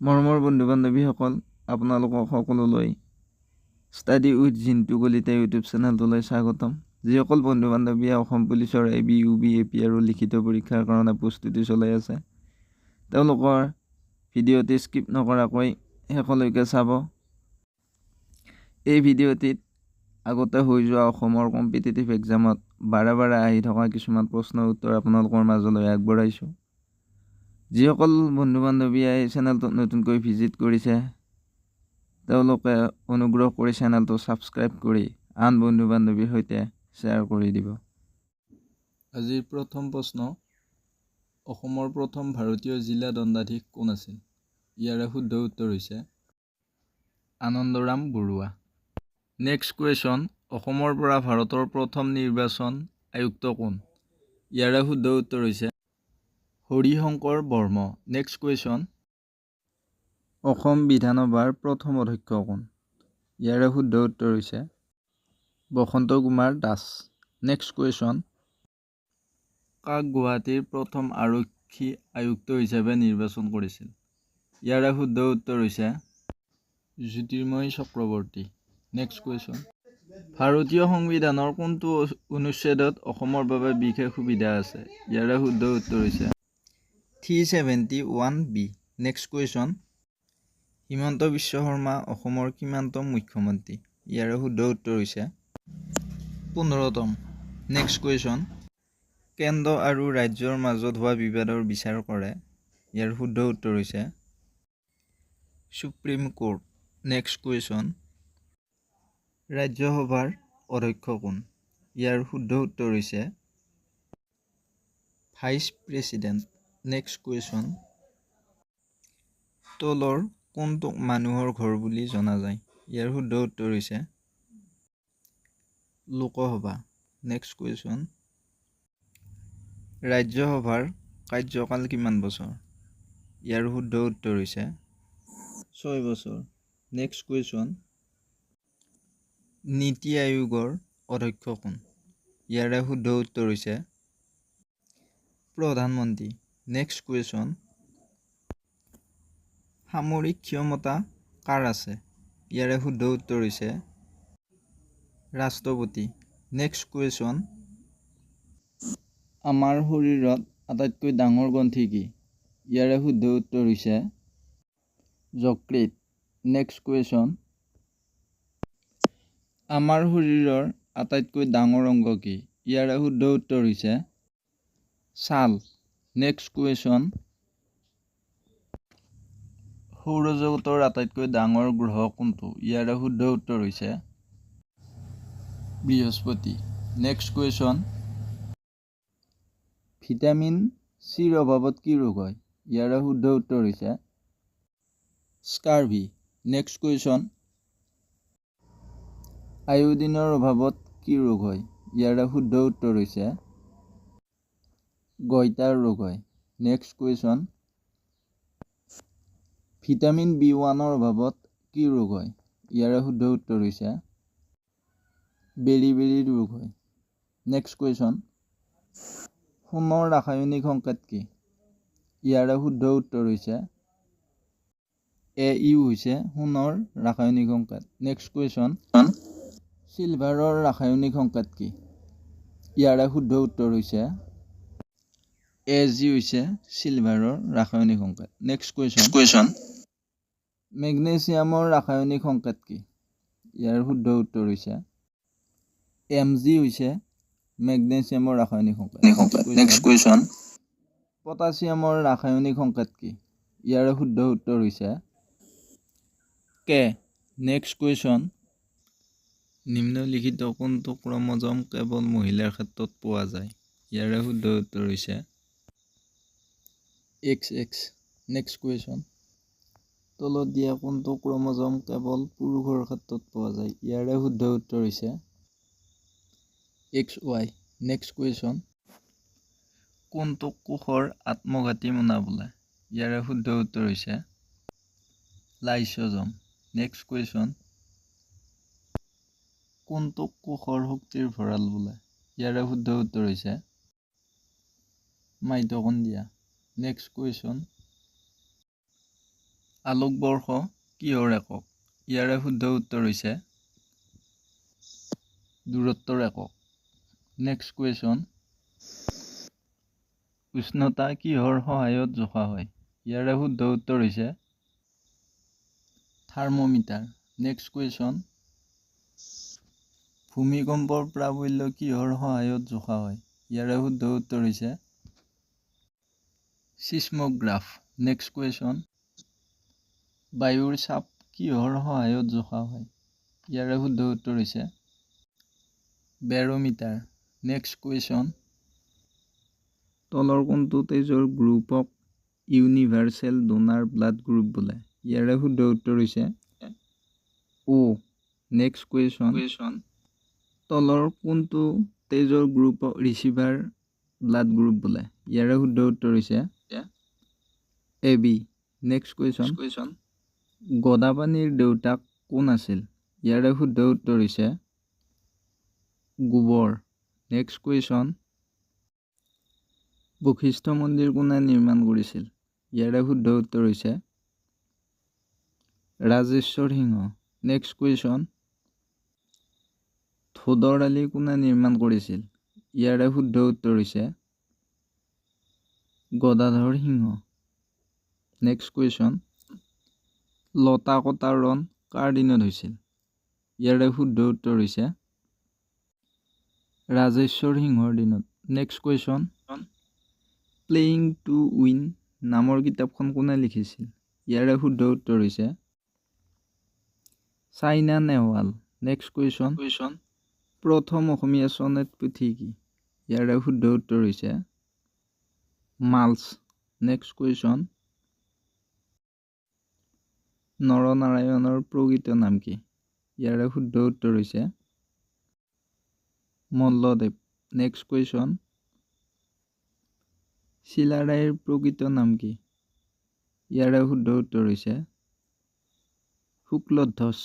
মৰমৰ বন্ধু বান্ধৱীসকল, আপোনালোকক সকলোলৈ study with Jintu Kalita YouTube চেনেলটোলৈ স্বাগতম। যিসকল বন্ধু বান্ধৱীয়ে অসম পুলিচৰ ABUB AP আৰু লিখিত পৰীক্ষাৰ কাৰণে প্ৰস্তুতি চলাই আছে, তেওঁলোকৰ ভিডিঅ'টি স্কিপ নকৰাকৈ শেষলৈকে চাব। এই ভিডিঅ'টিত আগতে হৈ যোৱা অসমৰ কম্পিটিটিভ এক্সামত বাৰে বাৰে আহি থকা কিছুমান প্ৰশ্নৰ উত্তৰ আপোনালোকৰ মাজলৈ আগবঢ়াইছোঁ। যিসকল বন্ধু বান্ধৱীয়ে এই চেনেলটোত নতুনকৈ ভিজিট কৰিছে, তেওঁলোকে অনুগ্ৰহ কৰি চেনেলটো ছাবস্ক্ৰাইব কৰি আন বন্ধু বান্ধৱীৰ সৈতে শ্বেয়াৰ কৰি দিব। আজিৰ প্ৰথম প্ৰশ্ন, অসমৰ প্ৰথম ভাৰতীয় জিলা দণ্ডাধীশ কোন আছিল? ইয়াৰে শুদ্ধ উত্তৰ হৈছে আনন্দৰাম বৰুৱা। নেক্সট কুৱেশ্যন, অসমৰ পৰা ভাৰতৰ প্ৰথম নিৰ্বাচন আয়ুক্ত কোন? ইয়াৰে শুদ্ধ উত্তৰ হৈছে হৰিশংকৰ বৰ্ম। নেক্সট কুৱেশ্যন, অসম বিধানসভাৰ প্ৰথম অধ্যক্ষ কোন? ইয়াৰে শুদ্ধ উত্তৰ হৈছে বসন্ত কুমাৰ দাস। নেক্সট কুৱেশ্যন, কাক গুৱাহাটীৰ প্ৰথম আৰক্ষী আয়ুক্ত হিচাপে নিৰ্বাচন কৰিছিল? ইয়াৰে শুদ্ধ উত্তৰ হৈছে জ্যোতিৰ্ময় চক্ৰৱৰ্তী। নেক্সট কুৱেশ্যন, ভাৰতীয় সংবিধানৰ কোনটো অনুচ্ছেদত অসমৰ বাবে বিশেষ সুবিধা আছে? ইয়াৰে শুদ্ধ উত্তৰ হৈছে 371B। Next question, Himanta Biswa Sarma অসমৰ কিমানতম মুখ্যমন্ত্ৰী? ইয়াৰে শুদ্ধ উত্তৰ হৈছে 15তম। নেক্সট কুৱেশ্যন, কেন্দ্ৰ আৰু ৰাজ্যৰ মাজত হোৱা বিবাদৰ বিচাৰ কৰে? ইয়াৰ শুদ্ধ উত্তৰ হৈছে সুপ্ৰিম কোৰ্ট। নেক্সট কুৱেশ্যন, ৰাজ্যসভাৰ অধ্যক্ষ কোন? ইয়াৰ শুদ্ধ উত্তৰ হৈছে ভাইচ প্ৰেছিডেণ্ট। নেক্সট কুৱেশ্যন, তলৰ কোনটোক মানুহৰ ঘৰ বুলি জনা যায়? ইয়াৰ শুদ্ধ উত্তৰ হৈছে লোকসভা। নেক্সট কুৱেশ্যন, ৰাজ্যসভাৰ কাৰ্যকাল কিমান বছৰ? ইয়াৰ শুদ্ধ উত্তৰ হৈছে 6 বছৰ। নেক্সট কুৱেশ্যন, নীতি আয়োগৰ অধ্যক্ষ কোন? ইয়াৰে শুদ্ধ উত্তৰ হৈছে প্ৰধানমন্ত্ৰী। নেক্সট কুৱেশ্যন, সামৰিক ক্ষমতা কাৰ আছে? ইয়াৰে শুদ্ধ উত্তৰ হৈছে ৰাষ্ট্ৰপতি। নেক্সট কুৱেশ্যন, আমাৰ শৰীৰত আটাইতকৈ ডাঙৰ গ্ৰন্থি কি? ইয়াৰে শুদ্ধ উত্তৰ হৈছে যকৃত। নেক্সট কুৱেশ্যন, আমাৰ শৰীৰৰ আটাইতকৈ ডাঙৰ অংগ কি? ইয়াৰে শুদ্ধ উত্তৰ হৈছে ছাল। নেক্সট কুৱেশ্যন, সৌৰজগতৰ আটাইতকৈ ডাঙৰ গ্ৰহ কোনটো? ইয়াৰে শুদ্ধ উত্তৰ হৈছে বৃহস্পতি। নেক্সট কুৱেশ্যন, ভিটামিন চিৰ অভাৱত কি ৰোগ হয়? ইয়াৰে শুদ্ধ উত্তৰ হৈছে স্কাৰ্ভি। নেক্সট কুৱেশ্যন, আয়োডিনৰ অভাৱত কি ৰোগ হয়? ইয়াৰে শুদ্ধ উত্তৰ হৈছে গইটাৰ ৰোগ হয়। নেক্সট কুৱেশ্যন, ভিটামিন B1ৰ অভাৱত কি ৰোগ হয়? ইয়াৰে শুদ্ধ উত্তৰ হৈছে বেৰি ৰোগ হয়। নেক্সট কুৱেশ্যন, সোণৰ ৰাসায়নিক সংকেত কি? ইয়াৰে শুদ্ধ উত্তৰ হৈছে AU হৈছে সোণৰ ৰাসায়নিক সংকেত। নেক্সট কুৱেশ্যন, চিলভাৰৰ ৰাসায়নিক সংকেত কি? ইয়াৰে শুদ্ধ উত্তৰ হৈছে AG হৈছে চিলভাৰৰ ৰাসায়নিক সংকেত। নেক্সট কুৱেশ্যন, মেগনেছিয়ামৰ ৰাসায়নিক সংকেত কি? ইয়াৰ শুদ্ধ উত্তৰ হৈছে Mg হৈছে মেগনেছিয়ামৰ ৰাসায়নিক সংকেত। নেক্সট কুৱেশ্যন, পটাছিয়ামৰ ৰাসায়নিক সংকেত কি? ইয়াৰে শুদ্ধ উত্তৰ হৈছে K। নেক্সট কুৱেশ্যন, নিম্নলিখিত কোনটো ক্ৰম'জম কেৱল মহিলাৰ ক্ষেত্ৰত পোৱা যায়? ইয়াৰে শুদ্ধ উত্তৰ হৈছে XX। নেক্সট কুৱেশ্যন, তলত দিয়া কোনটো ক্ৰম'জম কেৱল পুৰুষৰ ক্ষেত্ৰত পোৱা যায়? ইয়াৰে শুদ্ধ উত্তৰ হৈছে XY। নেক্সট কুৱেশ্যন, কোনটোক কোষৰ আত্মঘাতী মোনা বোলে? ইয়াৰে শুদ্ধ উত্তৰ হৈছে লাইছ'জম। নেক্সট কুৱেশ্যন, কোনটোক কোষৰ শক্তিৰ ভঁৰাল বোলে? ইয়াৰে শুদ্ধ উত্তৰ হৈছে মাইটকণ্ড্ৰিয়া। নেক্সট কুৱেশ্যন, আলোকবৰ্ষ কিহৰ একক? ইয়াৰে শুদ্ধ উত্তৰ হৈছে দূৰত্বৰ একক। নেক্সট কুৱেশ্যন, উষ্ণতা কিহৰ সহায়ত জোখা হয়? ইয়াৰে শুদ্ধ উত্তৰ হৈছে থাৰ্মোমিটাৰ। নেক্সট কুৱেশ্যন, ভূমিকম্পৰ প্ৰাবল্য কিহৰ সহায়ত জোখা হয়? ইয়াৰে শুদ্ধ উত্তৰ হৈছে ছিস্মোগ্ৰাফ। নেক্সট কুৱেশ্যন, বায়ুৰ চাপ কিহৰ সহায়ত জোখা হয়? ইয়াৰে শুদ্ধ উত্তৰ হৈছে বেৰোমিটাৰ। নেক্সট কুৱেশ্যন, তলৰ কোনটো তেজৰ গ্ৰুপক ইউনিভাৰ্চেল ডোনাৰ ব্লাড গ্ৰুপ বোলে? ইয়াৰে শুদ্ধ উত্তৰ হৈছে অ'। নেক্সট কুৱেশ্যন, তলৰ কোনটো তেজৰ গ্ৰুপক ৰিচিভাৰ ব্লাড গ্ৰুপ বোলে? ইয়াৰে শুদ্ধ উত্তৰ হৈছে AB। নেক্সট কুৱেশ্যন, গদাপাণিৰ দেউতাক কোন আছিল? ইয়াৰে শুদ্ধ উত্তৰ হৈছে গোবৰ। নেক্সট কুৱেশ্যন, বশিষ্ঠ মন্দিৰ কোনে নিৰ্মাণ কৰিছিল? ইয়াৰে শুদ্ধ উত্তৰ হৈছে ৰাজেশ্বৰ সিংহ। নেক্সট কুৱেশ্যন, ধোদৰ আলি কোনে নিৰ্মাণ কৰিছিল? ইয়াৰে শুদ্ধ উত্তৰ হৈছে গদাধৰ সিংহ। নেক্সট কুৱেশ্যন, লতা কটাৰ ৰণ কাৰ দিনত হৈছিল? ইয়াৰে শুদ্ধ উত্তৰ হৈছে ৰাজেশ্বৰ সিংহৰ দিনত। Next question, playing to win নামৰ কিতাপখন কোনে লিখিছিল? ইয়াৰে শুদ্ধ উত্তৰ হৈছে চাইনা নেহৱাল। নেক্সট কুৱেশ্যন, প্ৰথম অসমীয়া চনেট পুথি কি? ইয়াৰে শুদ্ধ উত্তৰ হৈছে মালচ। নেক্সট কুৱেশ্যন, নৰনাৰায়ণৰ প্ৰকৃত নাম কি? ইয়াৰে শুদ্ধ উত্তৰ হৈছে মল্লদেৱ। নেক্সট কুৱেশ্যন, চিলাৰায়ৰ প্ৰকৃত নাম কি? ইয়াৰে শুদ্ধ উত্তৰ হৈছে শুক্লধ্বজ।